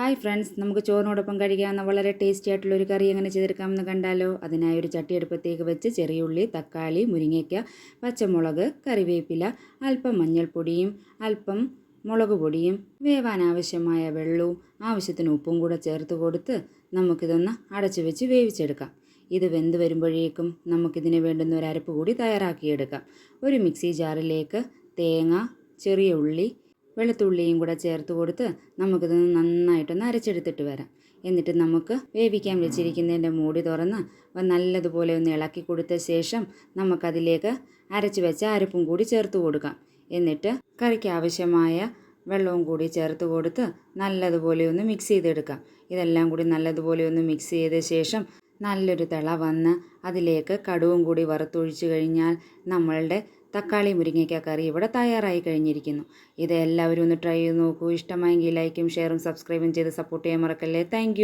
Hi friends, നമുക്ക് ചോറിനോടൊപ്പം കഴിക്കാവുന്ന വളരെ tasty ആയിട്ടുള്ള ഒരു കറി എങ്ങനെ ചെയ്തെടുക്കാമെന്ന് കണ്ടാലോ. അതിനായി ഒരു ചട്ടി അടുപ്പത്തേക്ക് വെച്ച് ചെറിയ ഉള്ളി, തക്കാളി, മുരിങ്ങയ്ക്ക, പച്ചമുളക്, കറിവേപ്പില, അല്പം മഞ്ഞൾപ്പൊടിയും അല്പം മുളക് പൊടിയും വേവാൻ ആവശ്യമായ വെള്ളവും ആവശ്യത്തിന് ഉപ്പും കൂടെ ചേർത്ത് കൊടുത്ത് നമുക്കിതൊന്ന് അടച്ചു വെച്ച് വേവിച്ചെടുക്കാം. ഇത് വെന്ത് വരുമ്പോഴേക്കും നമുക്കിതിന് വേണ്ടുന്ന ഒരു അരപ്പ് കൂടി തയ്യാറാക്കിയെടുക്കാം. ഒരു മിക്സി ജാറിലേക്ക് തേങ്ങ, ചെറിയ ഉള്ളി, വെളുത്തുള്ളിയും കൂടെ ചേർത്ത് കൊടുത്ത് നമുക്കിതൊന്ന് നന്നായിട്ടൊന്ന് അരച്ചെടുത്തിട്ട് വരാം. എന്നിട്ട് നമുക്ക് വേവിക്കാൻ വെച്ചിരിക്കുന്നതിൻ്റെ മൂടി തുറന്ന് നല്ലതുപോലെ ഒന്ന് ഇളക്കി കൊടുത്ത ശേഷം നമുക്കതിലേക്ക് അരച്ച് വെച്ച അരപ്പും കൂടി ചേർത്ത് കൊടുക്കാം. എന്നിട്ട് കറിക്ക് ആവശ്യമായ വെള്ളവും കൂടി ചേർത്ത് കൊടുത്ത് നല്ലതുപോലെ ഒന്ന് മിക്സ് ചെയ്തെടുക്കാം. ഇതെല്ലാം കൂടി നല്ലതുപോലെ ഒന്ന് മിക്സ് ചെയ്ത ശേഷം നല്ലൊരു തിള വന്ന് അതിലേക്ക് കടുവും കൂടി വറുത്തൊഴിച്ച് കഴിഞ്ഞാൽ നമ്മളുടെ തക്കാളി മുരിങ്ങയ്ക്ക കറി ഇവിടെ തയ്യാറായി കഴിഞ്ഞിരിക്കുന്നു. ഇത് എല്ലാവരും ഒന്ന് ട്രൈ ചെയ്ത് നോക്കൂ. ഇഷ്ടമായെങ്കിൽ ലൈക്കും ഷെയറും സബ്സ്ക്രൈബും ചെയ്ത് സപ്പോർട്ട് ചെയ്യാൻ മറക്കല്ലേ. താങ്ക്